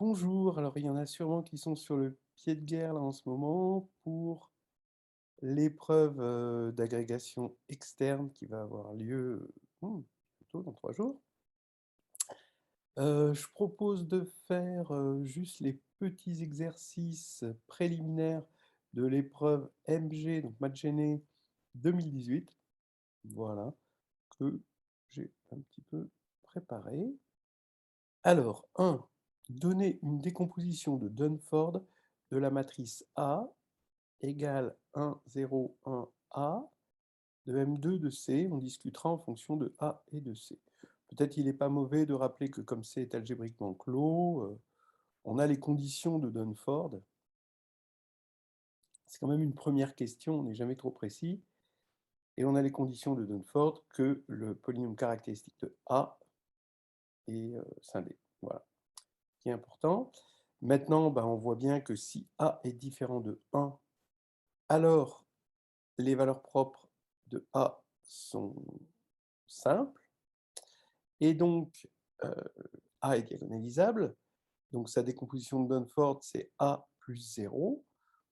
Bonjour, alors il y en a sûrement qui sont sur le pied de guerre là en ce moment pour l'épreuve d'agrégation externe qui va avoir lieu bientôt dans 3 jours. Je propose de faire juste les petits exercices préliminaires de l'épreuve MG, donc Maths Gné 2018, voilà, que j'ai un petit peu préparé. Alors, 1, donner une décomposition de Dunford de la matrice A égale 1, 0, 1, A de M2 de C. On discutera en fonction de A et de C. Peut-être il n'est pas mauvais de rappeler que comme C est algébriquement clos, on a les conditions de Dunford. C'est quand même une première question, on n'est jamais trop précis. Et on a les conditions de Dunford que le polynôme caractéristique de A est scindé. Voilà, qui est important. Maintenant, on voit bien que si A est différent de 1, alors les valeurs propres de A sont simples, et donc A est diagonalisable, donc sa décomposition de Dunford, c'est A plus 0.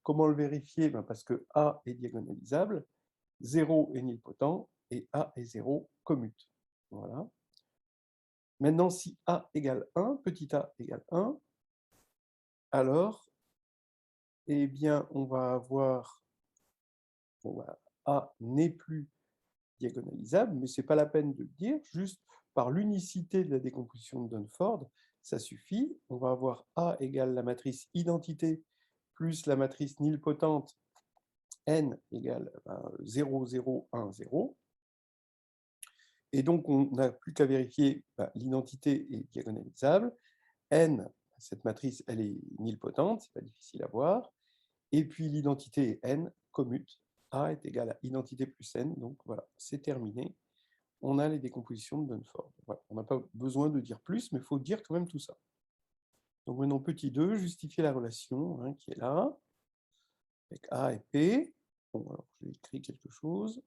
Comment le vérifier? Parce que A est diagonalisable, 0 est nilpotent, et A et 0 commutent. Voilà. Maintenant, si A égale 1, petit a égale 1, alors, eh bien, on va avoir, A n'est plus diagonalisable, mais ce n'est pas la peine de le dire, juste par l'unicité de la décomposition de Dunford, ça suffit. On va avoir A égale la matrice identité plus la matrice nilpotente N égale 0, 0, 1, 0. Et donc, on n'a plus qu'à vérifier l'identité est diagonalisable. N, cette matrice, elle est nilpotente, c'est pas difficile à voir. Et puis, l'identité est N, commute. A est égal à identité plus N. Donc, voilà, c'est terminé. On a les décompositions de Dunford. Voilà. On n'a pas besoin de dire plus, mais il faut dire quand même tout ça. Donc maintenant, petit 2, justifier la relation qui est là, avec A et P. Bon, alors j'ai écrit quelque chose.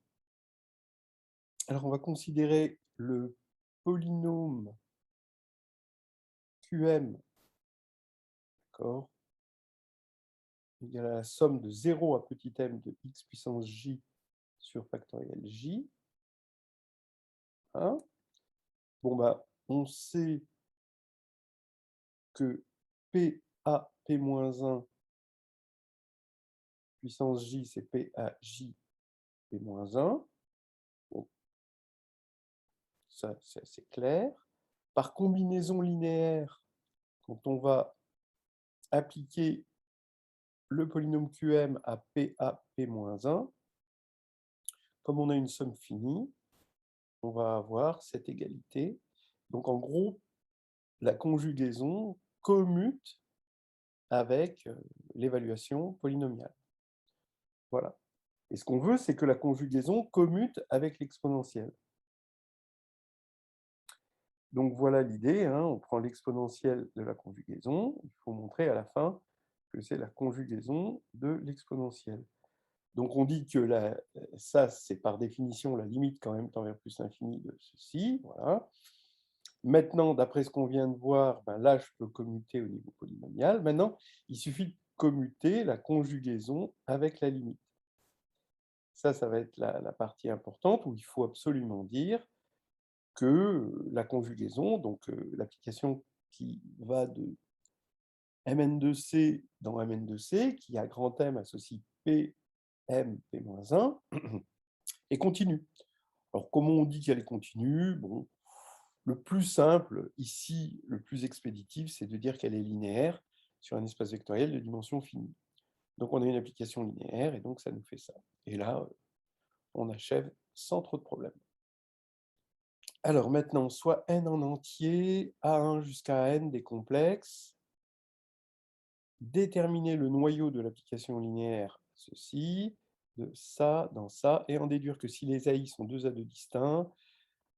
Alors on va considérer le polynôme QM, d'accord, égal à la somme de 0 à petit m de x puissance j sur factoriel j. Hein, bon, on sait que PA, P-1 puissance j, c'est PAJ, P-1. Bon, ça, c'est assez clair. Par combinaison linéaire, quand on va appliquer le polynôme QM à PA, P-1, comme on a une somme finie, on va avoir cette égalité. Donc en gros, la conjugaison commute avec l'évaluation polynomiale. Voilà. Et ce qu'on veut, c'est que la conjugaison commute avec l'exponentielle. Donc voilà l'idée, on prend l'exponentielle de la conjugaison, il faut montrer à la fin que c'est la conjugaison de l'exponentielle. Donc on dit que ça, c'est par définition la limite quand m tend vers plus l'infini de ceci. Voilà. Maintenant, d'après ce qu'on vient de voir, là, je peux commuter au niveau polynomial. Maintenant, il suffit de commuter la conjugaison avec la limite. Ça va être la partie importante où il faut absolument dire que la conjugaison, donc l'application qui va de Mn2C dans Mn2C, qui a grand M associe P, M, P-1, est continue. Alors, comment on dit qu'elle est continue? Bon, le plus simple, ici, le plus expéditif, c'est de dire qu'elle est linéaire sur un espace vectoriel de dimension finie. Donc, on a une application linéaire, et donc ça nous fait ça. Et là, on achève sans trop de problèmes. Alors maintenant, soit n en entier, A1 jusqu'à n des complexes, déterminer le noyau de l'application linéaire, ceci, de ça dans ça, et en déduire que si les AI sont 2 A2 distincts,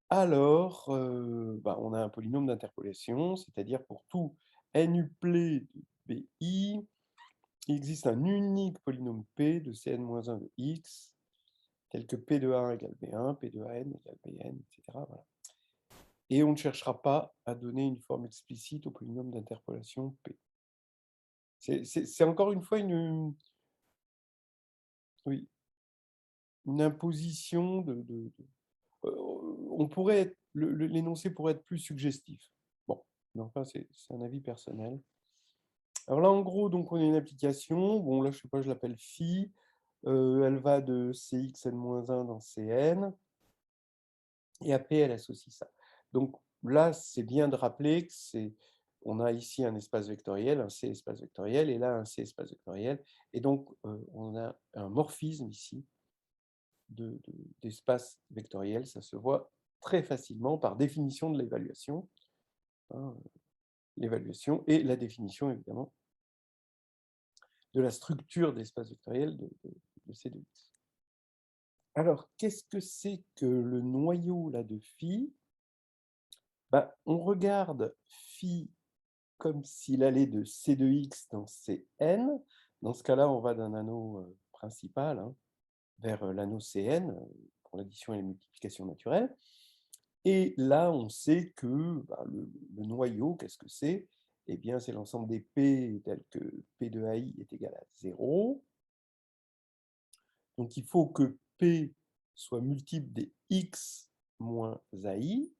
alors on a un polynôme d'interpolation, c'est-à-dire pour tout n-uplet de BI, il existe un unique polynôme P de Cn-1 de x, tel que P de A1 égale B1, P de AN égale Bn, etc. Voilà. et on ne cherchera pas à donner une forme explicite au polynôme d'interpolation P. C'est encore une fois oui, une imposition on pourrait l'énoncé pourrait être plus suggestif. Bon, mais enfin, c'est un avis personnel. Alors là, en gros, donc on a une application. Bon, là, je sais pas, je l'appelle phi. Elle va de cxn-1 dans Cn. Et à P, elle associe ça. Donc là, c'est bien de rappeler que on a ici un espace vectoriel, un C espace vectoriel, et là, un C espace vectoriel. Et donc, on a un morphisme ici d'espace vectoriel. Ça se voit très facilement par définition de l'évaluation. Hein, l'évaluation et la définition, évidemment, de la structure d'espace vectoriel de ces deux X. Alors, qu'est-ce que c'est que le noyau là, de phi? Ben, on regarde phi comme s'il allait de C de X dans Cn. Dans ce cas-là, on va d'un anneau principal vers l'anneau Cn pour l'addition et la multiplication naturelle. Et là, on sait que le noyau, qu'est-ce que c'est? Eh bien, c'est l'ensemble des P tels que P de AI est égal à 0. Donc, il faut que P soit multiple des X moins AI.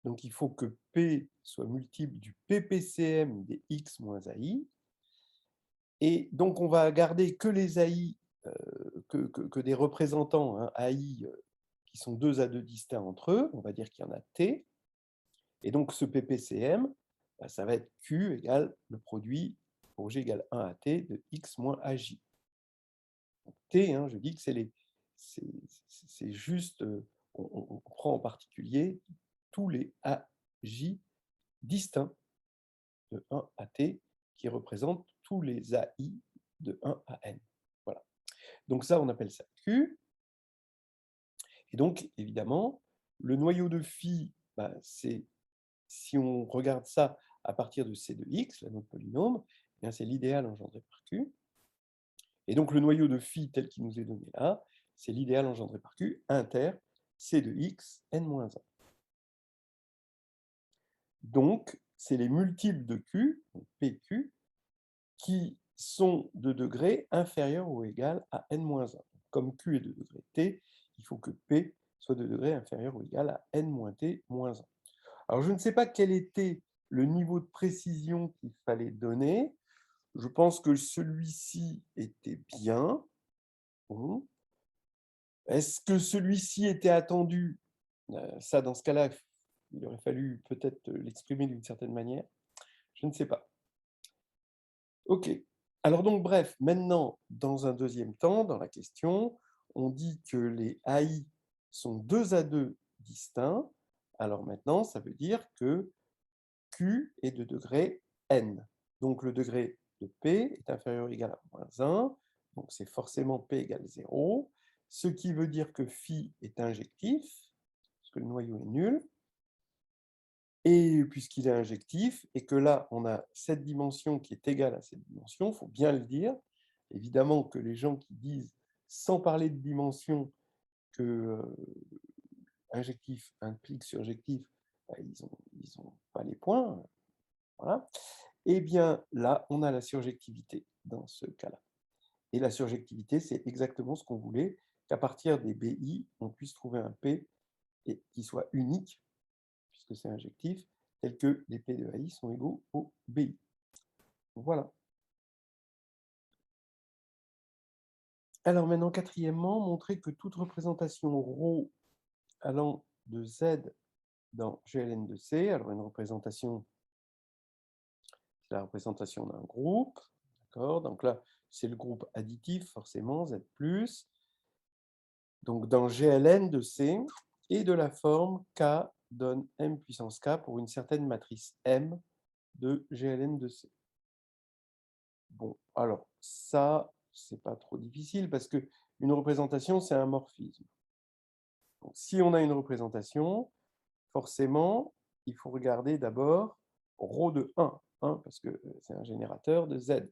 Donc, il faut que P soit multiple du PPCM des X moins AI. Et donc, on va garder que les AI, que des représentants AI qui sont 2 à 2 distincts entre eux. On va dire qu'il y en a T. Et donc, ce PPCM, ça va être Q égale le produit pour G égale 1 à T de X moins AJ. Donc, T, je dis que c'est juste, on prend en particulier tous les AJ distincts de 1 à T qui représentent tous les AI de 1 à N. Voilà. Donc ça, on appelle ça Q. Et donc, évidemment, le noyau de phi, c'est, si on regarde ça à partir de C de X, là, notre polynôme, eh c'est l'idéal engendré par Q. Et donc, le noyau de phi tel qu'il nous est donné là, c'est l'idéal engendré par Q inter C de X n-1. Donc, c'est les multiples de Q, donc PQ, qui sont de degré inférieur ou égal à n-1. Comme Q est de degré T, il faut que P soit de degré inférieur ou égal à n-T-1. Alors, je ne sais pas quel était le niveau de précision qu'il fallait donner. Je pense que celui-ci était bien. Bon. Est-ce que celui-ci était attendu? Ça, dans ce cas-là, il aurait fallu peut-être l'exprimer d'une certaine manière. Je ne sais pas. OK. Alors donc, bref, maintenant, dans un deuxième temps, dans la question, on dit que les AI sont 2 à 2 distincts. Alors maintenant, ça veut dire que Q est de degré N. Donc le degré de P est inférieur ou égal à -1. Donc c'est forcément P égale 0. Ce qui veut dire que phi est injectif, parce que le noyau est nul. Et puisqu'il est injectif, et que là, on a cette dimension qui est égale à cette dimension, il faut bien le dire. Évidemment que les gens qui disent, sans parler de dimension, que injectif implique surjectif, ils n'ont pas les points. Voilà. Eh bien, là, on a la surjectivité dans ce cas-là. Et la surjectivité, c'est exactement ce qu'on voulait, qu'à partir des BI, on puisse trouver un P qui soit unique, puisque c'est injectif, tel que les P de AI sont égaux au BI. Voilà. Alors maintenant, quatrièmement, montrer que toute représentation ρ allant de Z dans GLN de C, alors une représentation, c'est la représentation d'un groupe, d'accord? Donc là, c'est le groupe additif, forcément, Z+. Donc dans GLN de C, et de la forme K donne M puissance K pour une certaine matrice M de GLN de C. Bon, alors ça, c'est pas trop difficile parce que une représentation, c'est un morphisme. Donc, si on a une représentation, forcément, il faut regarder d'abord ρ de 1, parce que c'est un générateur de Z.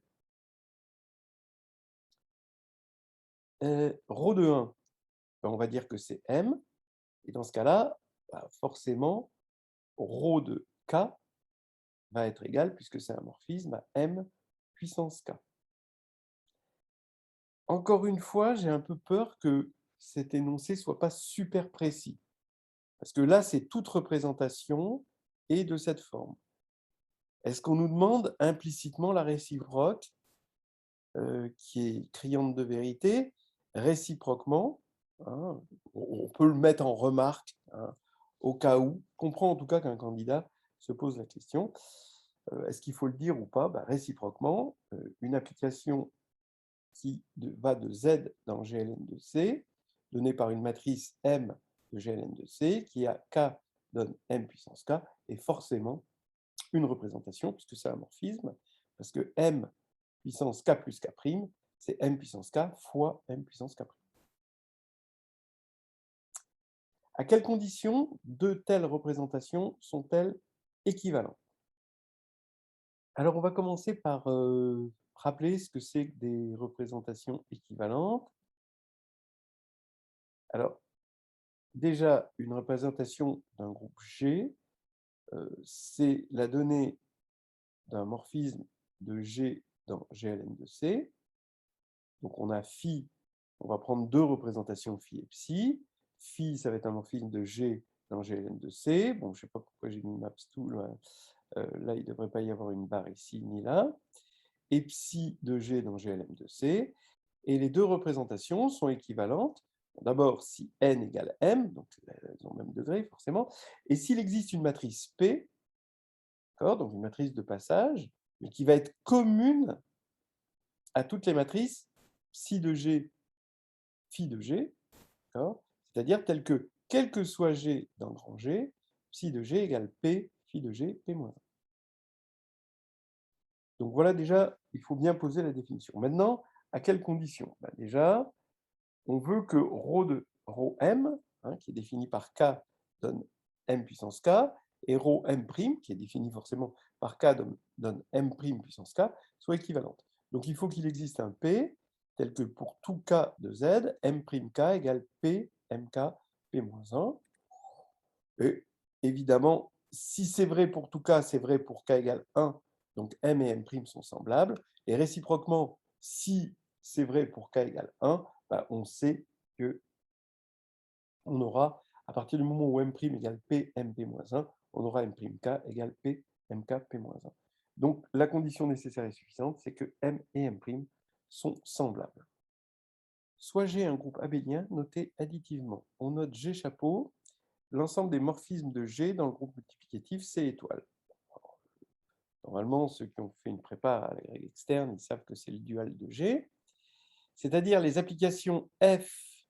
ρ de 1, on va dire que c'est M, et dans ce cas-là, forcément, ρ de k va être égal, puisque c'est un morphisme, à m puissance k. Encore une fois, j'ai un peu peur que cet énoncé ne soit pas super précis. Parce que là, c'est toute représentation et de cette forme. Est-ce qu'on nous demande implicitement la réciproque, qui est criante de vérité, réciproquement, hein, on peut le mettre en remarque, hein, au cas où. On comprend en tout cas qu'un candidat se pose la question. Est-ce qu'il faut le dire ou pas? Réciproquement, une application qui va de Z dans GLN de C, donnée par une matrice M de GLN de C, qui a K donne M puissance K, est forcément une représentation, puisque c'est un morphisme, parce que M puissance K plus K', c'est M puissance K fois M puissance K'. À quelles conditions deux telles représentations sont-elles équivalentes? Alors, on va commencer par rappeler ce que c'est que des représentations équivalentes. Alors, déjà, une représentation d'un groupe G, c'est la donnée d'un morphisme de G dans GLN de C. Donc, on a phi, on va prendre deux représentations phi et psi. Phi, ça va être un morphisme de G dans GLN de C. Bon, je ne sais pas pourquoi j'ai mis maps tool. Là, il ne devrait pas y avoir une barre ici ni là. Et psi de G dans GLM de C. Et les deux représentations sont équivalentes. D'abord, si n égale m, donc elles ont le même degré forcément, et s'il existe une matrice P, donc une matrice de passage, mais qui va être commune à toutes les matrices psi de G, phi de G, c'est-à-dire telle que, quel que soit G dans grand G, psi de G égale P, phi de G, P-1. Donc voilà déjà, il faut bien poser la définition. Maintenant, à quelles conditions? Déjà, on veut que ρm, qui est défini par k, donne m puissance k, et ρm', qui est défini forcément par k, donne m' puissance k, soit équivalentes. Donc il faut qu'il existe un p, tel que pour tout k de z, m'k égale p, mk, p-1. Et évidemment, si c'est vrai pour tout k, c'est vrai pour k égale 1, donc m et m' sont semblables. Et réciproquement, si c'est vrai pour k égale 1, on sait que on aura, à partir du moment où m' égale p, mp-1, on aura m'k égale p, mk, p-1. Donc, la condition nécessaire et suffisante, c'est que m et m' sont semblables. Soit G un groupe abélien noté additivement. On note G chapeau, l'ensemble des morphismes de G dans le groupe multiplicatif C étoile. Normalement, ceux qui ont fait une prépa à la règle externe, ils savent que c'est le dual de G, c'est-à-dire les applications F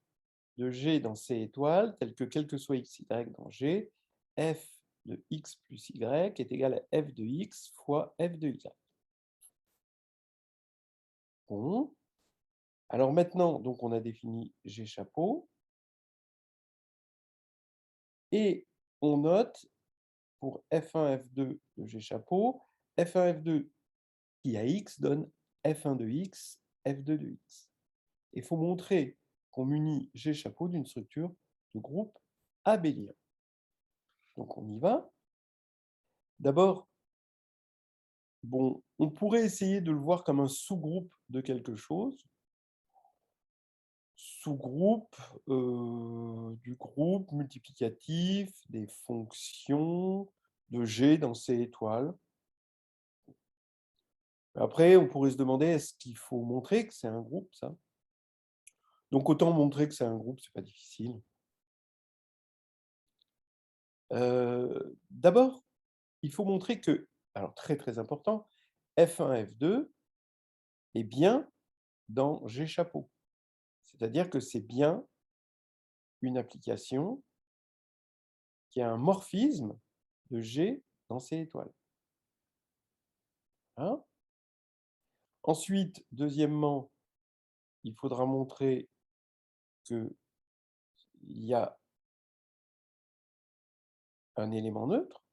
de G dans C étoile, telles que quel que soit x, y dans G, f de x plus y est égal à f de x fois f de y. Bon. Alors maintenant, donc on a défini G chapeau, et on note pour f1, f2 de G chapeau, f1, f2 qui a x donne f1 de x, f2 de x. Il faut montrer qu'on munit G chapeau d'une structure de groupe abélien. Donc on y va. D'abord, bon, on pourrait essayer de le voir comme un sous-groupe de quelque chose. Sous-groupe du groupe multiplicatif des fonctions de G dans C étoile. Après, on pourrait se demander, est-ce qu'il faut montrer que c'est un groupe, ça? Donc, autant montrer que c'est un groupe, c'est pas difficile. D'abord, il faut montrer que, alors très très important, F1, F2 est bien dans G chapeau. C'est-à-dire que c'est bien une application qui a un morphisme de G dans C étoile. Hein? Ensuite, deuxièmement, il faudra montrer qu'il y a un élément neutre.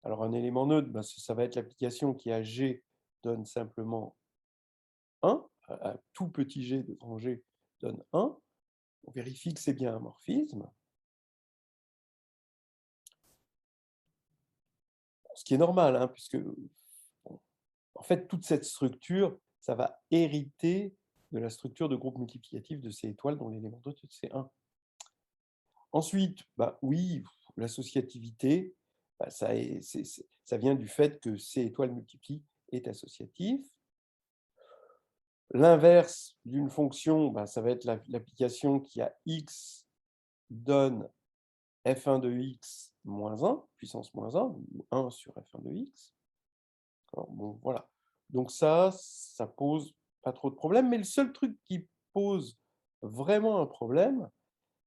Alors, un élément neutre, ça va être l'application qui à G donne simplement 1, à tout petit g de grand G donne 1. On vérifie que c'est bien un morphisme. ce qui est normal, hein, puisque bon, en fait, toute cette structure, ça va hériter de la structure de groupe multiplicatif de C étoiles dont l'élément 2 c'est 1. Ensuite, bah, oui, l'associativité, bah, ça vient du fait que C étoile multiplie est associatif. L'inverse d'une fonction, bah, ça va être l'application qui a x donne f1 de x moins 1, puissance moins 1, ou 1 sur f1 de x. Bon, voilà. Donc ça pose pas trop de problème, mais le seul truc qui pose vraiment un problème,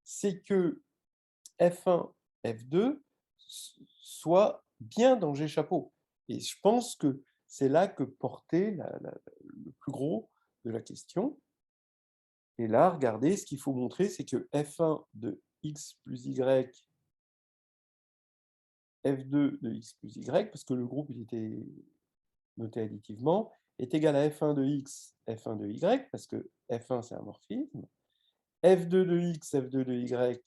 c'est que f1, f2 soit bien dans G chapeau. Et je pense que c'est là que portait le plus gros de la question. Et là, regardez, ce qu'il faut montrer, c'est que f1 de x plus y, f2 de x plus y, parce que le groupe il était noté additivement, est égal à f1 de x, f1 de y, parce que f1 c'est un morphisme, f2 de x, f2 de y,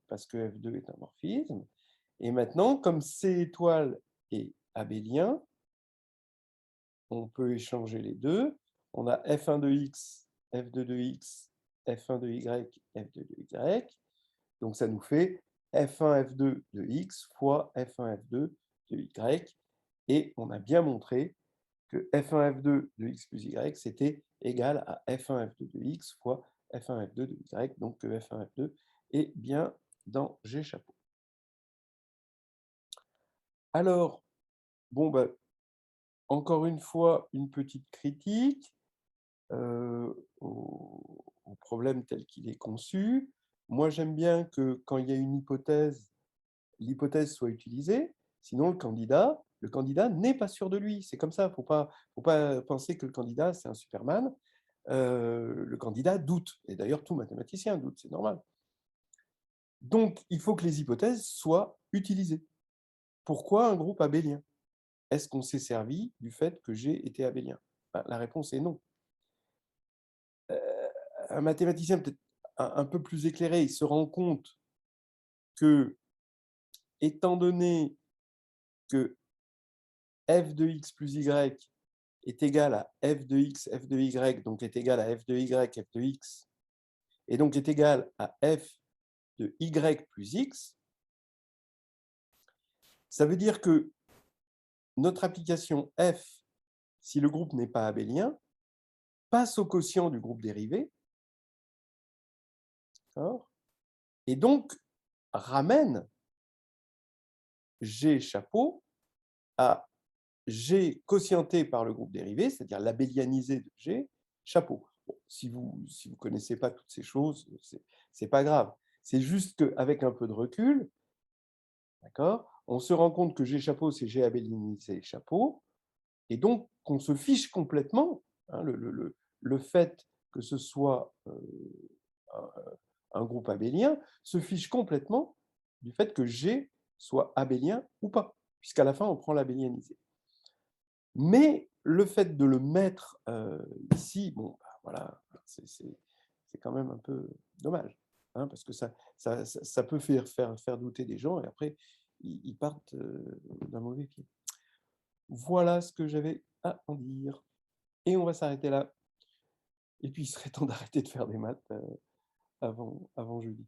parce que f2 est un morphisme. Et maintenant, comme C étoile est abélien, on peut échanger les deux. On a f1 de x, f2 de x, f1 de y, f2 de y. Donc ça nous fait f1, f2 de x fois f1, f2 de y. Et on a bien montré que f1, f2 de x plus y, c'était égal à f1, f2 de x fois f1, f2 de y. Donc f1, f2 est bien dans G chapeau. Alors, bon, bah, encore une fois, une petite critique au problème tel qu'il est conçu. Moi, j'aime bien que quand il y a une hypothèse, l'hypothèse soit utilisée, sinon le candidat n'est pas sûr de lui. C'est comme ça, il ne faut pas penser que le candidat, c'est un Superman. Le candidat doute, et d'ailleurs, tout mathématicien doute, c'est normal. Donc, il faut que les hypothèses soient utilisées. Pourquoi un groupe abélien? Est-ce qu'on s'est servi du fait que G était abélien? Ben, la réponse est non. Un mathématicien peut-être un peu plus éclairé, il se rend compte que, étant donné que f de x plus y est égal à f de x, f de y, donc est égal à f de y, f de x, et donc est égal à f de y plus x, ça veut dire que notre application f, si le groupe n'est pas abélien, passe au quotient du groupe dérivé, et donc ramène G chapeau à G quotienté par le groupe dérivé, c'est-à-dire l'abélianisé de G, chapeau. Bon, si vous ne connaissez pas toutes ces choses, c'est pas grave. C'est juste qu'avec un peu de recul, on se rend compte que G chapeau, c'est G abélianisé chapeau, et donc qu'on se fiche complètement, hein, le fait que ce soit un groupe abélien se fiche complètement du fait que G soit abélien ou pas, puisqu'à la fin, on prend l'abélianisé. Mais le fait de le mettre ici, bon, bah, voilà, c'est quand même un peu dommage, hein, parce que ça peut faire douter des gens, et après, ils partent d'un mauvais pied. Voilà ce que j'avais à en dire. Et on va s'arrêter là. Et puis, il serait temps d'arrêter de faire des maths avant jeudi.